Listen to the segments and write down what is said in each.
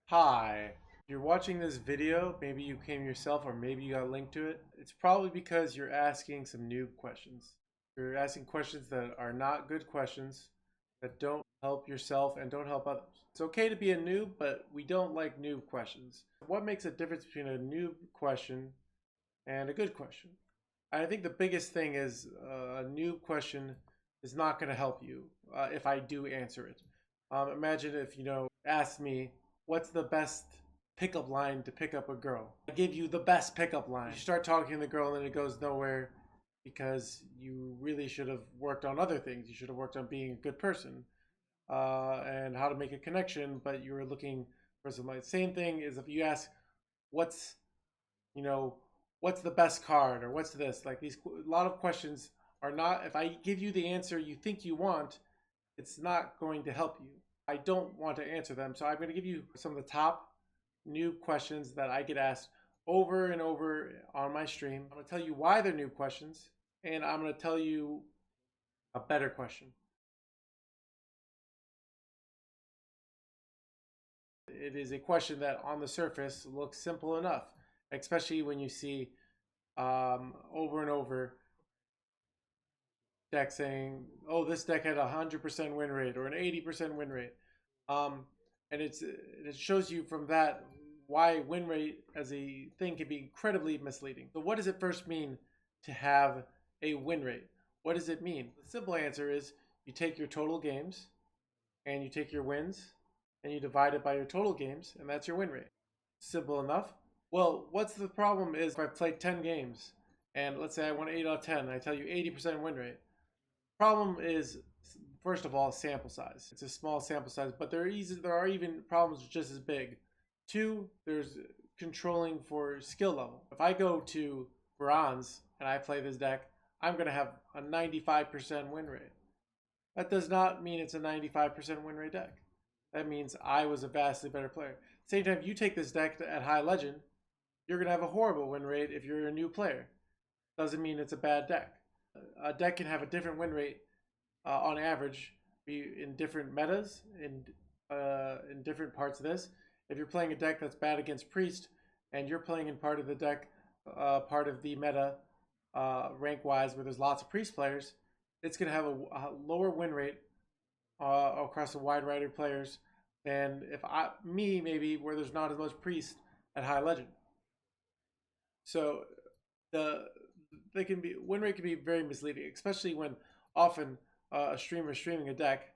Hi, if you're watching this video, maybe you came yourself or maybe you got linked to it. It's probably because you're asking some noob questions. You're asking questions that are not good questions, that don't help yourself and don't help others. It's okay to be a noob, but we don't like noob questions. What makes a difference between a noob question and a good question? I think the biggest thing is a noob question is not going to help you if I do answer it. Imagine if, asked me, what's the best pickup line to pick up a girl? I give you the best pickup line. You start talking to the girl and it goes nowhere because you really should have worked on other things. You should have worked on being a good person and how to make a connection, but you were looking for some like same thing is if you ask, what's you know, what's the best card or what's this? Like a lot of questions are not, if I give you the answer you think you want, it's not going to help you. I don't want to answer them. So I'm going to give you some of the top new questions that I get asked over and over on my stream. I'm going to tell you why they're new questions, and I'm going to tell you a better question. It is a question that on the surface looks simple enough, especially when you see over and over deck saying, "Oh, this deck had a 100% win rate or an 80% win rate," and it shows you from that why win rate as a thing can be incredibly misleading. So, what does it first mean to have a win rate? What does it mean? The simple answer is you take your total games and you take your wins and you divide it by your total games, and that's your win rate. Simple enough. Well, what's the problem is if I've played 10 games and let's say I won 8 out of 10 and I tell you 80% win rate. Problem is, first of all, sample size. It's a small sample size, but there are even problems just as big. Two, there's controlling for skill level. If I go to bronze and I play this deck, I'm going to have a 95% win rate. That does not mean it's a 95% win rate deck. That means I was a vastly better player. Same time, you take this deck at high legend, you're going to have a horrible win rate if you're a new player. Doesn't mean it's a bad deck. A deck can have a different win rate on average in different metas in different parts of this. If you're playing a deck that's bad against priest and you're playing in part of the deck, part of the meta rank wise where there's lots of priest players, it's going to have a lower win rate across a wide variety of players than maybe where there's not as much priest at high legend. So win rate can be very misleading, especially when often a streamer streaming a deck,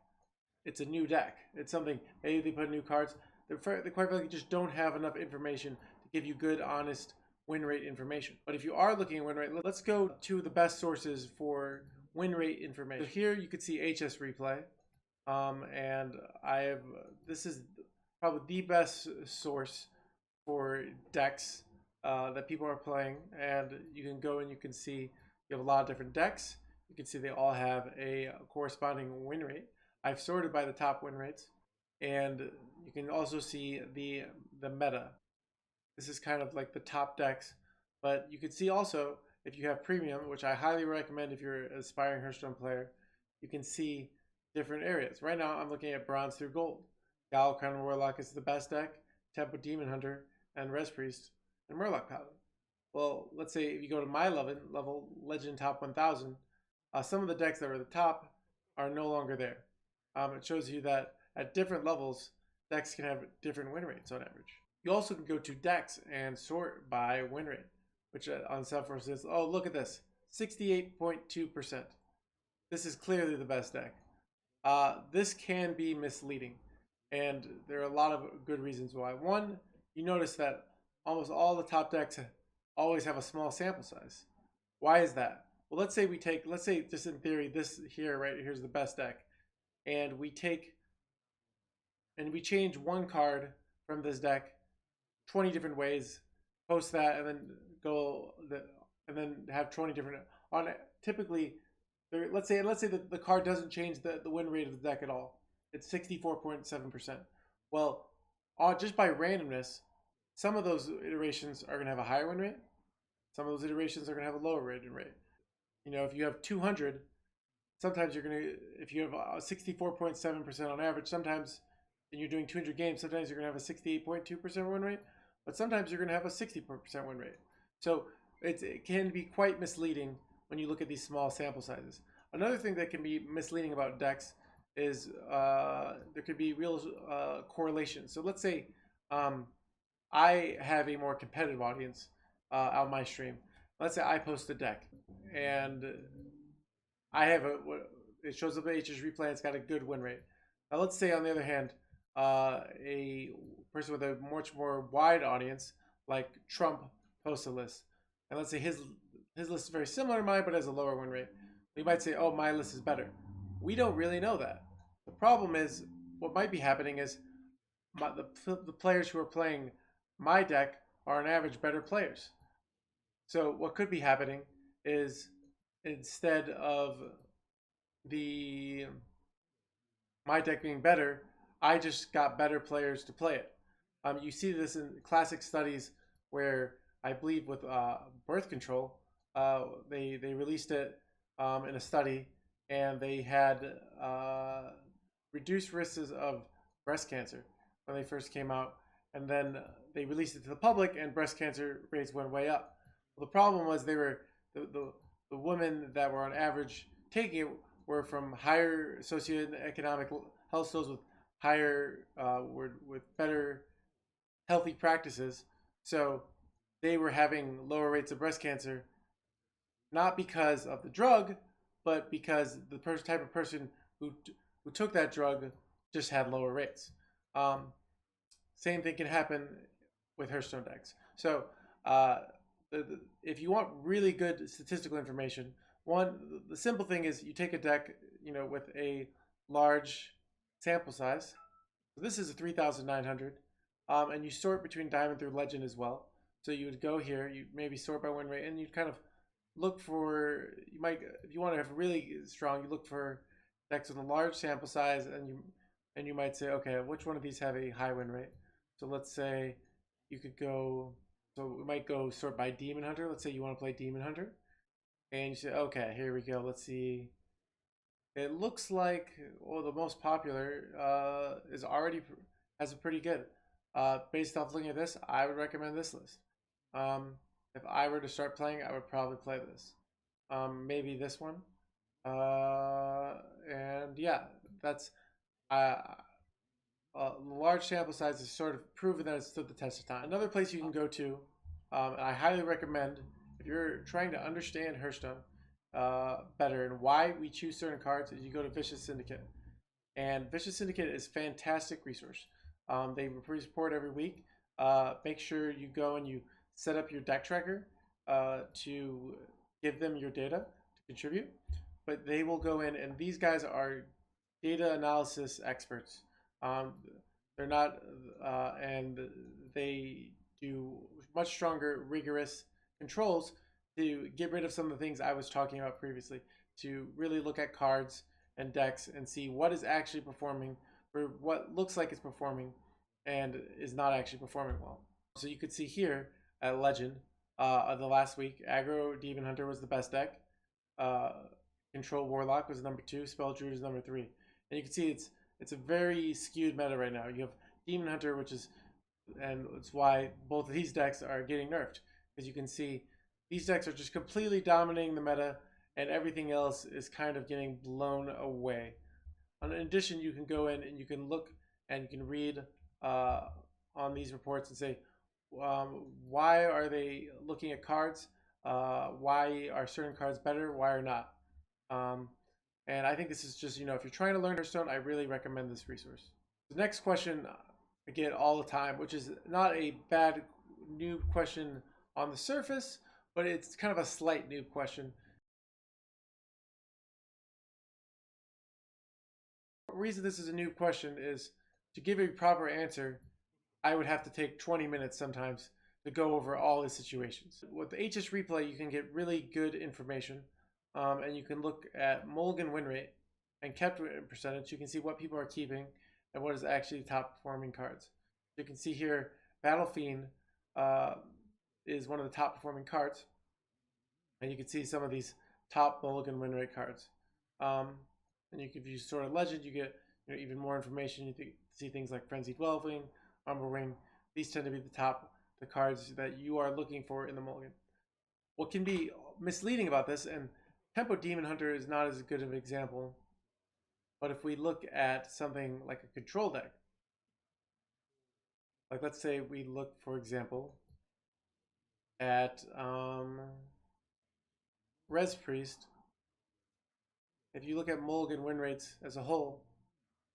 it's a new deck. It's something, maybe they put new cards. They quite frankly just don't have enough information to give you good, honest win rate information. But if you are looking at win rate, let's go to the best sources for win rate information. So here you can see HS Replay, and this is probably the best source for decks that people are playing, and you can go and you can see you have a lot of different decks. You can see they all have a corresponding win rate. I've sorted by the top win rates, and you can also see the meta. This is kind of like the top decks, but you can see also if you have premium, which I highly recommend if you're an aspiring Hearthstone player, you can see different areas. Right now I'm looking at bronze through gold. Gal Crown Warlock is the best deck, Tempo Demon Hunter, and Res Priest, and Murloc Paladin. Well, let's say if you go to my level Legend Top 1000, some of the decks that are at the top are no longer there. It shows you that at different levels, decks can have different win rates on average. You also can go to decks and sort by win rate, which on Sephiroth says, oh, look at this, 68.2%. This is clearly the best deck. This can be misleading, and there are a lot of good reasons why. One, you notice that almost all the top decks always have a small sample size. Why is that? Well, let's say just in theory, this here, right here's the best deck, and we change one card from this deck 20 different ways, post that, and then have 20 different on it. Typically, let's say that the card doesn't change the win rate of the deck at all. It's 64.7%. Well, just by randomness, some of those iterations are going to have a higher win rate. Some of those iterations are going to have a lower win rate. If you have 200, sometimes if you have 64.7% on average, sometimes and you're doing 200 games, sometimes you're going to have a 68.2% win rate, but sometimes you're going to have a 60% win rate. So it can be quite misleading when you look at these small sample sizes. Another thing that can be misleading about decks is there could be real correlation. So let's say I have a more competitive audience on my stream. Let's say I post a deck and I have it shows up at HS replay. It's got a good win rate. Now let's say on the other hand, a person with a much more wide audience, like Trump, posts a list, and let's say his list is very similar to mine, but has a lower win rate. We might say, oh, my list is better. We don't really know that. The problem is, what might be happening is the players who are playing my deck are on average better players. So what could be happening is instead of my deck being better, I just got better players to play it. You see this in classic studies where I believe with birth control, they released it in a study, and they had reduced risks of breast cancer when they first came out, and then they released it to the public, and breast cancer rates went way up. Well, the problem was they were the women that were on average taking it were from higher socioeconomic households with higher with better healthy practices, so they were having lower rates of breast cancer, not because of the drug, but because the type of person who took that drug just had lower rates. Same thing can happen with Hearthstone decks. So if you want really good statistical information, the simple thing is you take a deck, with a large sample size. So this is a 3,900, and you sort between diamond through legend as well. So you would go here, you maybe sort by win rate, and you'd kind of look for, if you want to have really strong, you look for decks with a large sample size, and you might say, okay, which one of these have a high win rate? So let's say you could go, so we might go sort by Demon Hunter. Let's say you want to play Demon Hunter, and you say, okay, here we go. Let's see. It looks like, the most popular has a pretty good. Based off looking at this, I would recommend this list. If I were to start playing, I would probably play this. Maybe this one. And yeah, that's large sample size has sort of proven that it stood the test of time. Another place you can go to, and I highly recommend if you're trying to understand Hearthstone better and why we choose certain cards, is you go to Vicious Syndicate. And Vicious Syndicate is a fantastic resource. They report every week. Make sure you go and you set up your deck tracker to give them your data to contribute. But they will go in, and these guys are data analysis experts. They're not, and they do much stronger, rigorous controls to get rid of some of the things I was talking about previously, to really look at cards and decks and see what is actually performing, or what looks like it's performing and is not actually performing well. So you could see here at Legend, the last week, Aggro Demon Hunter was the best deck. Control Warlock was number 2. Spell Druid is number 3. And you can see it's a very skewed meta right now. You have Demon Hunter, and it's why both of these decks are getting nerfed, because you can see these decks are just completely dominating the meta, and everything else is kind of getting blown away. In addition, you can go in and you can look and you can read on these reports and say, why are they looking at cards? Why are certain cards better? Why are not? And I think this is just, if you're trying to learn Hearthstone, I really recommend this resource. The next question I get all the time, which is not a bad noob question on the surface, but it's kind of a slight noob question. The reason this is a noob question is to give a proper answer, I would have to take 20 minutes sometimes to go over all the situations. With the HS replay, you can get really good information, and you can look at mulligan win rate and kept percentage. You can see what people are keeping and what is actually the top performing cards. You can see here, Battle Fiend is one of the top performing cards, and you can see some of these top mulligan win rate cards. And if you sort of Legend, you get even more information. see things like Frenzied Whelping, Umber Ring. These tend to be the cards that you are looking for in the mulligan. What can be misleading about this, and Tempo Demon Hunter is not as good of an example, but if we look at something like a control deck, like let's say we look, for example, at Res Priest. If you look at mulligan win rates as a whole,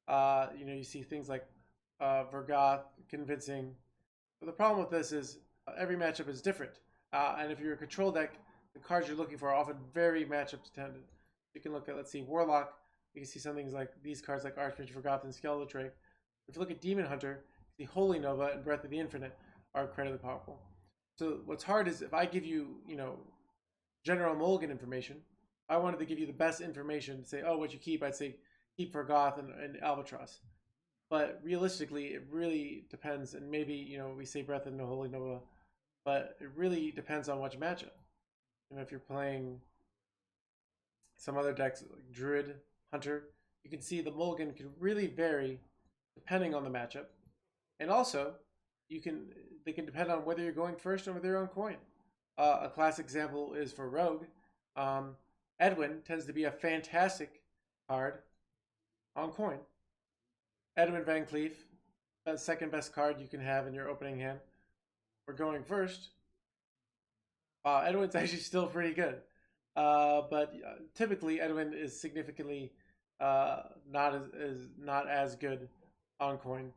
you see things like Vergoth, Convincing. But the problem with this is every matchup is different. And if you're a control deck, the cards you're looking for are often very matchup dependent. You can look at, let's see, Warlock. You can see some things like these cards like Archmage, Vergoth, and Skeletal. If you look at Demon Hunter, the Holy Nova and Breath of the Infinite are incredibly powerful. So what's hard is if I give you, general mulligan information, I wanted to give you the best information to say, oh, what you keep, I'd say keep Vergoth and Albatross. But realistically, it really depends, and maybe, we say Breath and the Holy Nova, but it really depends on which matchup. If you're playing some other decks like Druid, Hunter, you can see the mulligan can really vary depending on the matchup. And also, they can depend on whether you're going first or whether you're on coin. A classic example is for Rogue. Edwin tends to be a fantastic card on coin. Edwin Van Cleef, the second best card you can have in your opening hand. We're going first. Wow, Edwin's actually still pretty good. But typically Edwin is significantly not as good on coin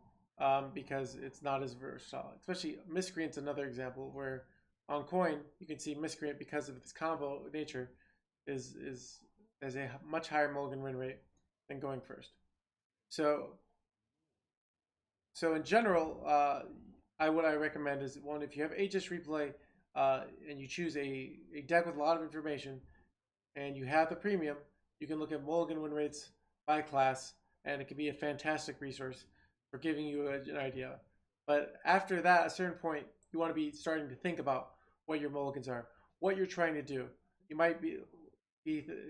because it's not as versatile. Especially Miscreant's another example where on coin you can see Miscreant, because of its combo nature, has a much higher mulligan win rate than going first. So in general, what I recommend is, one, if you have HS Replay and you choose a deck with a lot of information and you have the premium, you can look at mulligan win rates by class, and it can be a fantastic resource for giving you an idea. But after that, at a certain point, you want to be starting to think about what your mulligans are, what you're trying to do. You might be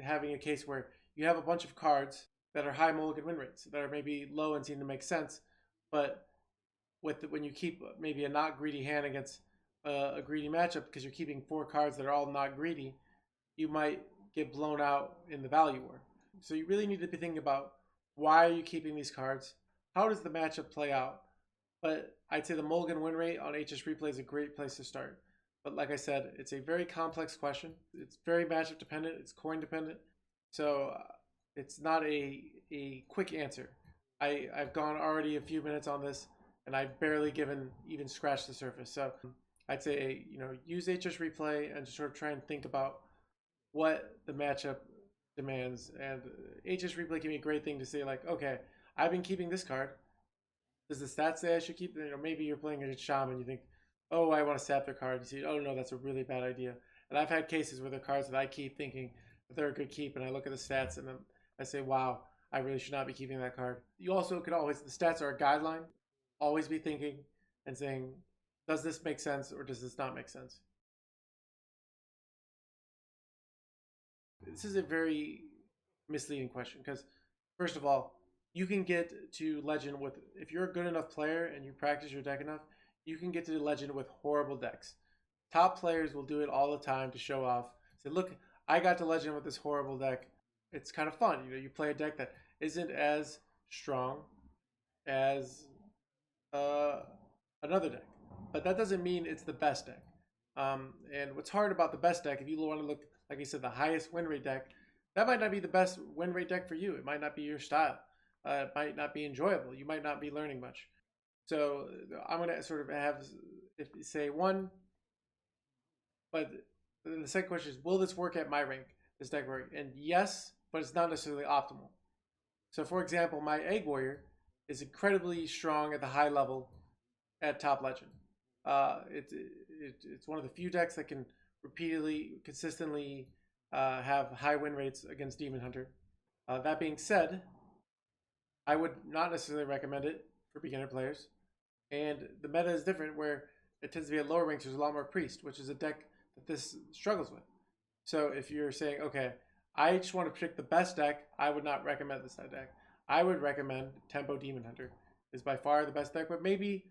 having a case where you have a bunch of cards that are high mulligan win rates, that are maybe low and seem to make sense, but when you keep maybe a not greedy hand against a greedy matchup, because you're keeping 4 cards that are all not greedy, you might get blown out in the value war. So you really need to be thinking about, why are you keeping these cards? How does the matchup play out? But I'd say the mulligan win rate on HS Replay is a great place to start. But like I said, it's a very complex question. It's very matchup dependent. It's coin dependent. So it's not a quick answer. I've gone already a few minutes on this, and I've barely even scratched the surface. So I'd say, use HS Replay and just sort of try and think about what the matchup demands. And HS Replay can be a great thing to say, like, okay, I've been keeping this card. Does the stats say I should keep it? Maybe you're playing a shaman, you think, oh, I want to sap their card. You see, oh no, that's a really bad idea. And I've had cases where the cards that I keep thinking that they're a good keep, and I look at the stats and then I say, wow, I really should not be keeping that card. You also could always, the stats are a guideline, always be thinking and saying, does this make sense or does this not make sense? This is a very misleading question, because first of all, you can get to legend with, if you're a good enough player and you practice your deck enough, you can get to the legend with horrible decks. Top players will do it all the time to show off. Say, look, I got to legend with this horrible deck. It's kind of fun. You play a deck that isn't as strong as another deck, but that doesn't mean it's the best deck. And what's hard about the best deck, if you want to look, like I said, the highest win rate deck, that might not be the best win rate deck for you. It might not be your style. It might not be enjoyable. You might not be learning much. So I'm going to sort of say one, but the second question is, will this work at my rank? This deck work? And yes, but it's not necessarily optimal. So for example, my Egg Warrior is incredibly strong at the high level at top legend. It's one of the few decks that can consistently have high win rates against Demon Hunter. That being said, I would not necessarily recommend it for beginner players. And the meta is different, where it tends to be at lower ranks. There's a lot more Priest, which is a deck that this struggles with. So if you're saying, okay, I just want to pick the best deck, I would not recommend this deck. I would recommend Tempo Demon Hunter. is by far the best deck, but maybe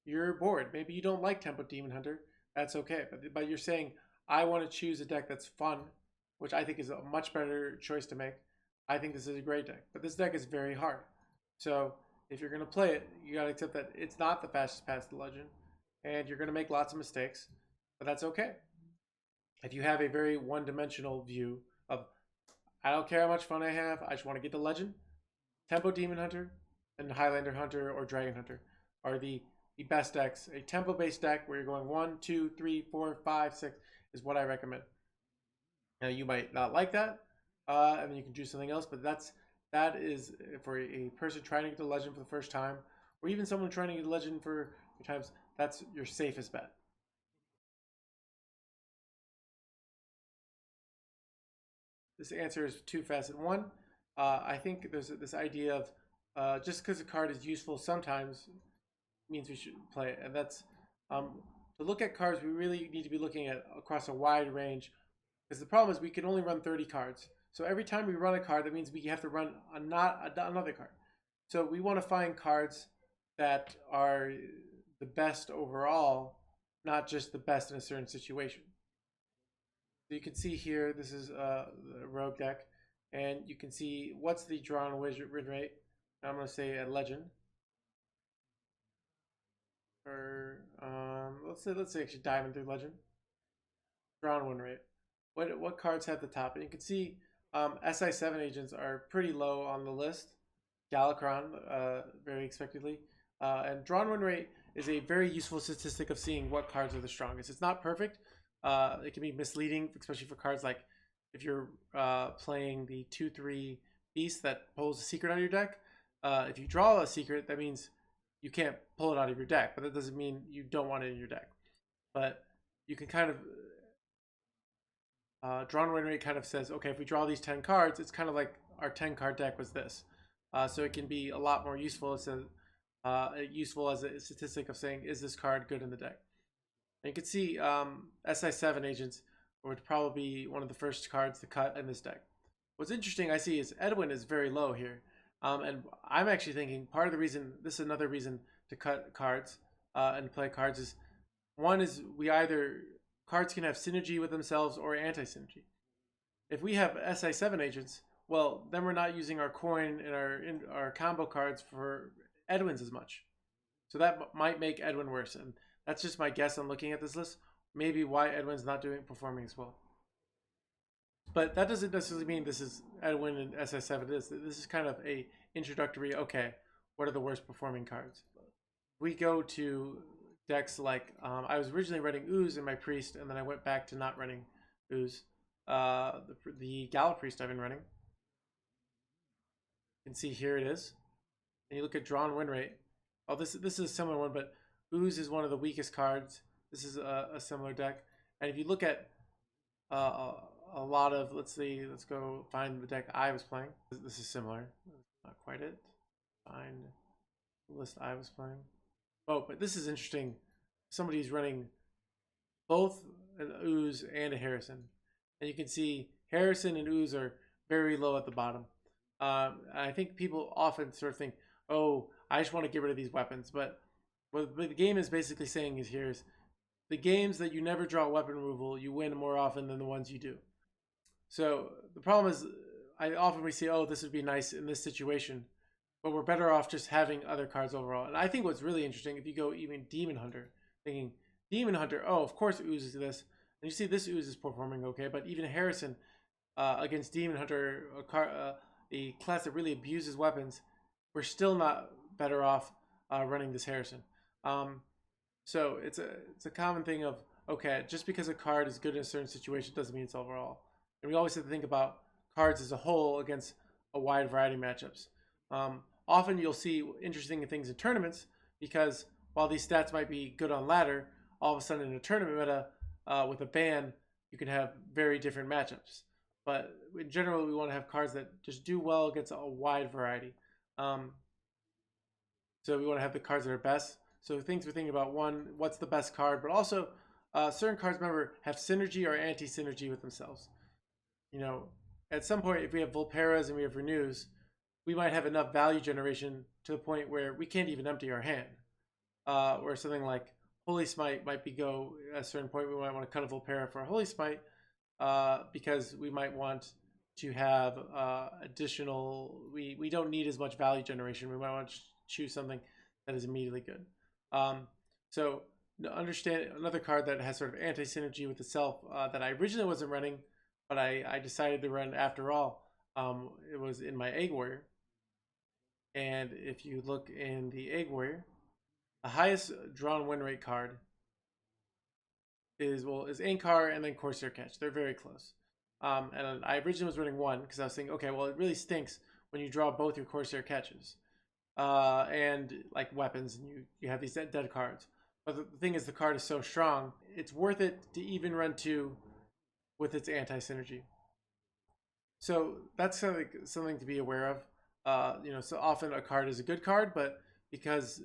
you're bored. Maybe you don't like Tempo Demon Hunter. That's okay. But you're saying, I want to choose a deck that's fun, which I think is a much better choice to make. I think this is a great deck, but this deck is very hard. So if you're going to play it, you got to accept that it's not the fastest path to Legend, and you're going to make lots of mistakes, but that's okay. If you have a very one-dimensional view of, I don't care how much fun I have, I just want to get to Legend, Tempo Demon Hunter and Highlander Hunter or Dragon Hunter are the best decks. A tempo-based deck where you're going 1, 2, 3, 4, 5, 6 is what I recommend. Now you might not like that, and you can do something else, but that is for a person trying to get to Legend for the first time, or even someone trying to get to Legend for times. That's your safest bet. This answer is two-faceted. One, I think there's this idea of just because a card is useful sometimes means we should play it, and that's to look at cards. We really need to be looking at across a wide range, because the problem is we can only run 30 cards. So every time we run a card, that means we have to run another card. So we want to find cards that are the best overall, not just the best in a certain situation. So you can see here, this is the rogue deck, and you can see what's the drawn win rate. I'm going to say at Legend. Or let's say actually Diamond through Legend. Drawn win rate. What cards have the top? And you can see SI7 agents are pretty low on the list. Galakron, very expectedly. And drawn win rate is a very useful statistic of seeing what cards are the strongest. It's not perfect. It can be misleading, especially for cards like if you're playing the 2/3 beast that pulls a secret out of your deck. If you draw a secret, that means you can't pull it out of your deck, but that doesn't mean you don't want it in your deck. But you can kind of drawn win rate kind of says, okay, if we draw these 10 cards, it's kind of like our 10 card deck was this. So it can be a lot more useful. It's useful as a statistic of saying, is this card good in the deck? And you can see SI7 agents would probably be one of the first cards to cut in this deck. What's interesting I see is Edwin is very low here. And I'm actually thinking part of the reason, this is another reason to cut cards and play cards is, one is cards can have synergy with themselves or anti-synergy. If we have SI7 agents, well, then we're not using our coin and our combo cards for Edwins as much. So that might make Edwin worse. And that's just my guess on looking at this list. Maybe why Edwin's not performing as well. But that doesn't necessarily mean this is Edwin and SI7 is. This is kind of a introductory, okay, what are the worst performing cards? We go to decks like, I was originally running Ooze in my Priest, and then I went back to not running Ooze. The Gala Priest I've been running. You can see here it is. And you look at drawn win rate. Oh, this is a similar one, but Ooze is one of the weakest cards. This is a similar deck. And if you look at a lot of, let's go find the deck I was playing. This is similar. Not quite it. Find the list I was playing. Oh, but this is interesting. Somebody's running both an Ooze and a Harrison. And you can see Harrison and Ooze are very low at the bottom. I think people often sort of think, oh, I just want to get rid of these weapons. But what the game is basically saying is the games that you never draw weapon removal, you win more often than the ones you do. So the problem is, we see, oh, this would be nice in this situation, but we're better off just having other cards overall. And I think what's really interesting, if you go even Demon Hunter, thinking Demon Hunter, oh, of course Ooze is this, and you see this Ooze is performing okay, but even Harrison against Demon Hunter, a class that really abuses weapons, we're still not better off running this Harrison. So it's a common thing of, okay, just because a card is good in a certain situation doesn't mean it's overall. And we always have to think about cards as a whole against a wide variety of matchups. Often you'll see interesting things in tournaments, because while these stats might be good on ladder, all of a sudden in a tournament meta with a ban, you can have very different matchups. But in general, we want to have cards that just do well against a wide variety. So we want to have the cards that are best. So things we're thinking about, one, what's the best card, but also certain cards, remember, have synergy or anti-synergy with themselves. You know, at some point, if we have Volperas and we have Renews, we might have enough value generation to the point where we can't even empty our hand. Or something like Holy Smite might go at a certain point. We might want to cut a Volpera for a Holy Smite because we might want to have additional. We don't need as much value generation. We might want to choose something that is immediately good. So understand another card that has sort of anti-synergy with itself that I originally wasn't running, but I decided to run after all. It was in my Egg Warrior. And if you look in the Egg Warrior, the highest drawn win rate card is Ankar and then Corsair Catch. They're very close. And I originally was running one because I was thinking, okay, well, it really stinks when you draw both your Corsair Catches and like weapons, and you have these dead cards. But the thing is, the card is so strong, it's worth it to even run two with its anti-synergy. So that's something to be aware of. So often a card is a good card, but because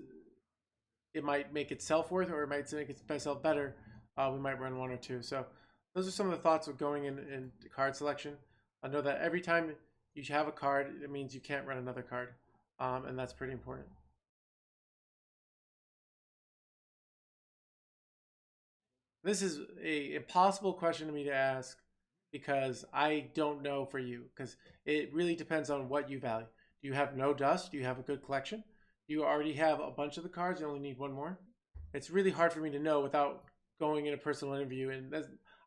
it might make itself worth, or it might make itself better, we might run one or two. So those are some of the thoughts of going in card selection. I know that every time you have a card, it means you can't run another card, and that's pretty important. This is a impossible question to me to ask because I don't know for you, because it really depends on what you value. Do you have no dust? Do you have a good collection? Do you already have a bunch of the cards? You only need one more? It's really hard for me to know without going in a personal interview, and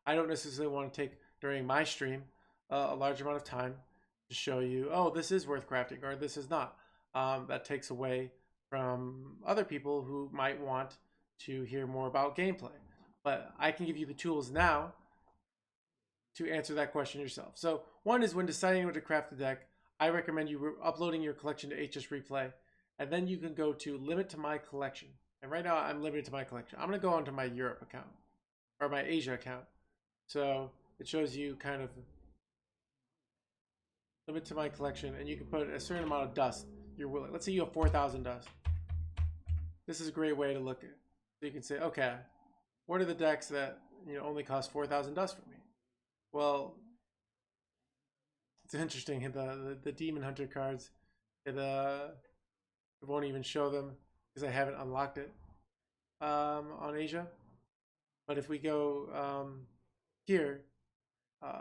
I don't necessarily want to take during my stream a large amount of time to show you, oh, this is worth crafting or this is not. That takes away from other people who might want to hear more about gameplay. But I can give you the tools now to answer that question yourself. So one is, when deciding what to craft the deck, I recommend you uploading your collection to HS Replay, and then you can go to limit to my collection. And right now I'm limited to my collection. I'm going to go onto my Europe account or my Asia account. So it shows you kind of limit to my collection, and you can put a certain amount of dust you're willing. Let's say you have 4,000 dust. This is a great way to look at it. So you can say, okay, what are the decks that only cost 4,000 dust for me? Well, it's interesting. The Demon Hunter cards, it won't even show them because I haven't unlocked it on Asia. But if we go here,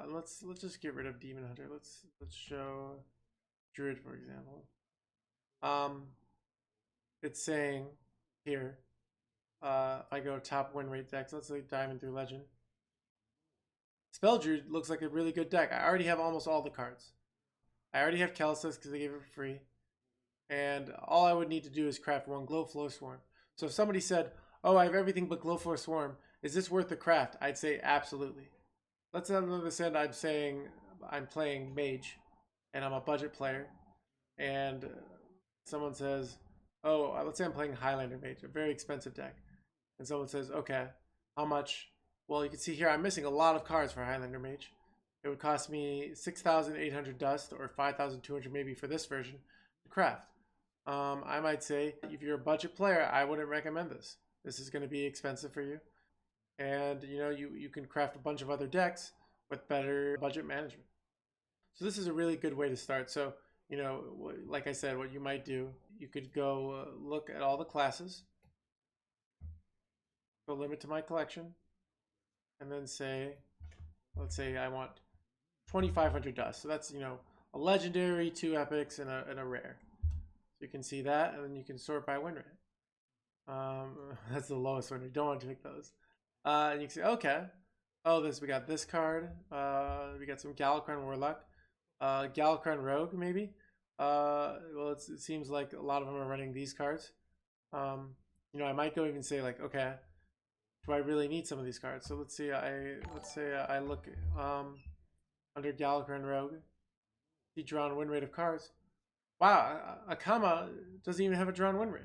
let's just get rid of Demon Hunter. Let's show Druid, for example. It's saying here, if I go top win rate decks, let's say Diamond through Legend. Spell Druid looks like a really good deck. I already have almost all the cards. I already have Kelsis because they gave it for free. And all I would need to do is craft one Glowflow Swarm. So if somebody said, oh, I have everything but Glowflow Swarm, is this worth the craft? I'd say absolutely. Let's understand I'm saying I'm playing Mage and I'm a budget player, and someone says, oh, let's say I'm playing Highlander Mage, a very expensive deck. And someone says, okay, how much? Well, you can see here I'm missing a lot of cards for Highlander Mage. It would cost me 6,800 dust or 5,200 maybe for this version to craft. I might say, if you're a budget player, I wouldn't recommend this. This is going to be expensive for you. And you can craft a bunch of other decks with better budget management. So this is a really good way to start. So, like I said, what you might do, you could go look at all the classes, go limit to my collection, and then say, let's say I want 2,500 dust. So that's, a legendary, 2 epics, and a rare. So you can see that, and then you can sort by win rate. That's the lowest one. You don't want to pick those. And you can say, okay, we got this card. We got some Galakron Warlock, Galakron Rogue, maybe. Well, it seems like a lot of them are running these cards. I might go even say like, okay, do I really need some of these cards? So let's say I look under Galakron Rogue, the drawn win rate of cards. Wow, Akama doesn't even have a drawn win rate.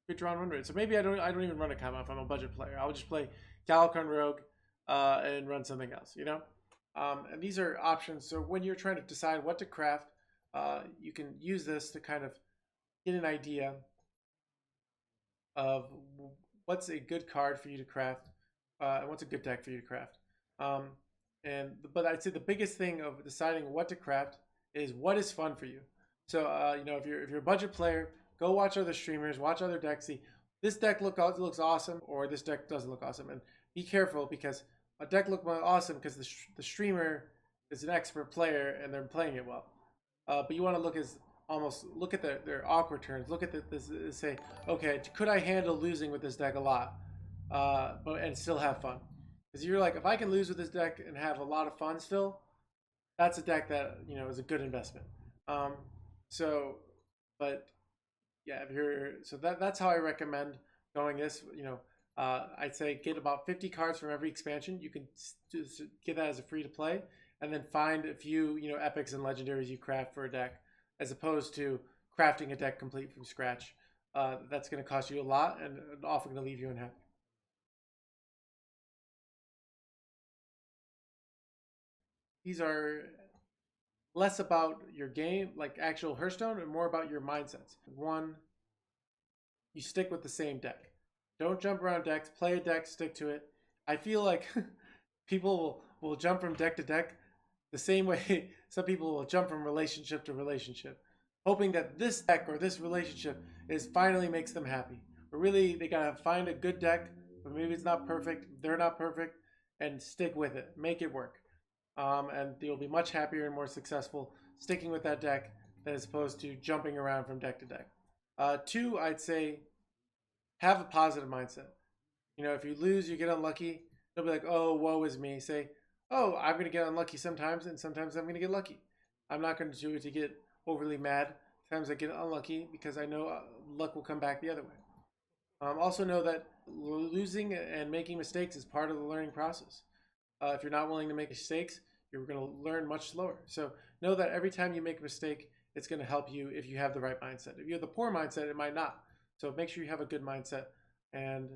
Good drawn win rate. So maybe I don't even run Akama if I'm a budget player. I'll just play Galakron Rogue and run something else. And these are options. So when you're trying to decide what to craft, you can use this to kind of get an idea of what's a good card for you to craft and what's a good deck for you to craft. But I'd say the biggest thing of deciding what to craft is what is fun for you. So you know, if you're a budget player, go watch other streamers, watch other decks. See, this deck looks awesome, or this deck doesn't look awesome, and be careful because a deck look awesome because the streamer is an expert player and they're playing it well. But you want to look at their awkward turns. Look at this say, okay, could I handle losing with this deck a lot, and still have fun? Because you're like, if I can lose with this deck and have a lot of fun still, that's a deck that is a good investment. Um, so, but yeah, if you're so that's how I recommend going this. I'd say get about 50 cards from every expansion. You can get that as a free to play, and then find a few epics and legendaries you craft for a deck, as opposed to crafting a deck complete from scratch. That's going to cost you a lot and often going to leave you unhappy. These are less about your game, like actual Hearthstone, and more about your mindsets. One, you stick with the same deck. Don't jump around decks. Play a deck, stick to it. I feel like people will jump from deck to deck the same way some people will jump from relationship to relationship, hoping that this deck or this relationship is finally makes them happy. But really, they gotta find a good deck, but maybe it's not perfect. They're not perfect, and stick with it. Make it work, and you'll be much happier and more successful sticking with that deck than as opposed to jumping around from deck to deck. Two, I'd say have a positive mindset. If you lose, you get unlucky. Don't be like, oh, woe is me. Say, oh, I'm going to get unlucky sometimes, and sometimes I'm going to get lucky. I'm not going to do it to get overly mad. Sometimes I get unlucky because I know luck will come back the other way. Also know that losing and making mistakes is part of the learning process. If you're not willing to make mistakes, you're going to learn much slower. So know that every time you make a mistake, it's going to help you if you have the right mindset. If you have the poor mindset, it might not. So make sure you have a good mindset. And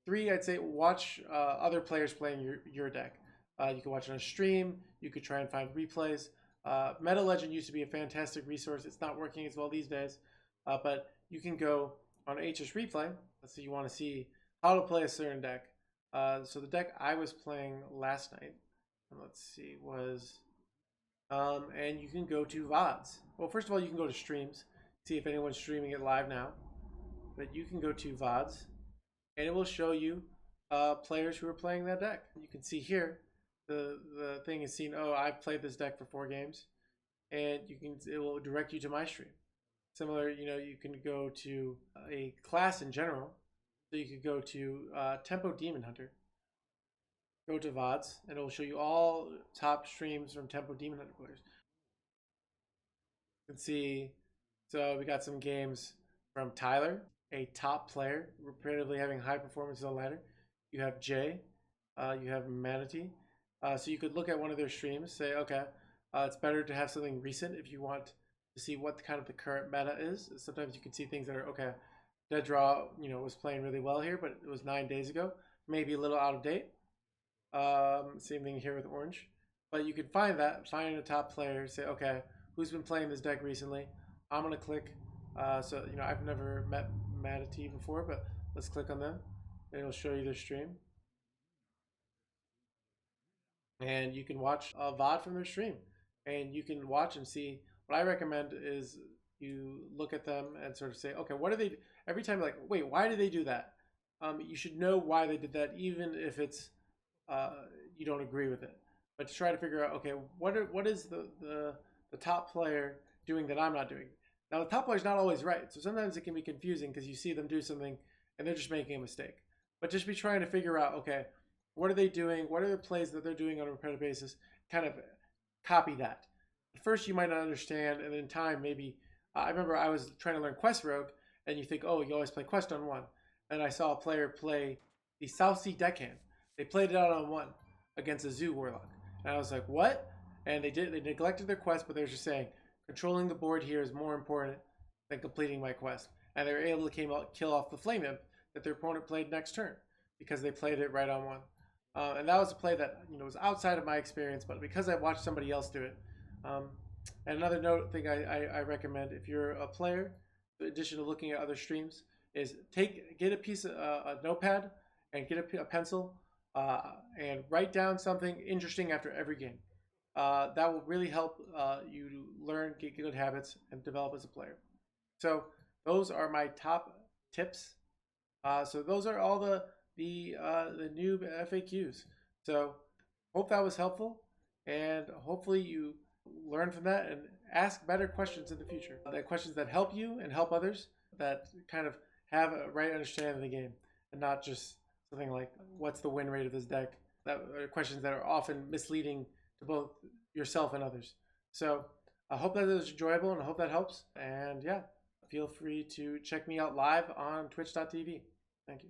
three, I'd say watch other players playing your deck. You can watch it on a stream. You could try and find replays. Meta Legend used to be a fantastic resource. It's not working as well these days. But you can go on HS Replay. Let's say you want to see how to play a certain deck. So the deck I was playing last night, let's see, was, and you can go to VODs. Well, first of all, you can go to streams, see if anyone's streaming it live now. But you can go to VODs, and it will show you players who are playing that deck. You can see here, the thing is seen, oh, I've played this deck for 4 games, and it will direct you to my stream. Similar, you can go to a class in general. So you could go to Tempo Demon Hunter, go to VODs, and it will show you all top streams from Tempo Demon Hunter players. You can see, so we got some games from Tyler, a top player, repetitively having high performances on ladder. You have Jay, you have Manatee. So you could look at one of their streams, say, okay, it's better to have something recent if you want to see what kind of the current meta is. Sometimes you can see things that are, okay, Dead Draw, was playing really well here, but it was 9 days ago, maybe a little out of date. Same thing here with Orange. But you can find a top player, say, okay, who's been playing this deck recently? I'm going to click. So, I've never met Manatee before, but let's click on them. And it'll show you their stream. And you can watch a VOD from their stream. And you can watch and see. What I recommend is you look at them and sort of say, okay, what are they? Every time you're like, wait, why did they do that? You should know why they did that, even if it's you don't agree with it. But to try to figure out, okay, what is the top player doing that I'm not doing? Now, the top player is not always right. So sometimes it can be confusing because you see them do something and they're just making a mistake. But just be trying to figure out, okay, what are they doing? What are the plays that they're doing on a repetitive basis? Kind of copy that. At first, you might not understand, and in time, maybe. I remember I was trying to learn Quest Rogue, and you think, oh, you always play Quest on 1. And I saw a player play the South Sea Deckhand. They played it out on 1 against a Zoo Warlock. And I was like, what? And they neglected their quest, but they were just saying, controlling the board here is more important than completing my quest. And they were able to kill off the Flame Imp that their opponent played next turn because they played it right on 1. And that was a play that was outside of my experience, but because I watched somebody else do it. And another thing I recommend if you're a player, in addition to looking at other streams, is get a piece of a notepad and get a pencil and write down something interesting after every game. that will really help you learn, get good habits, and develop as a player. So those are my top tips. So those are all the noob FAQs. So hope that was helpful, and hopefully you learn from that and ask better questions in the future. The questions that help you and help others, that kind of have a right understanding of the game, and not just something like what's the win rate of this deck. That are questions that are often misleading to both yourself and others. So I hope that is enjoyable, and I hope that helps. And yeah, feel free to check me out live on twitch.tv. Thank you.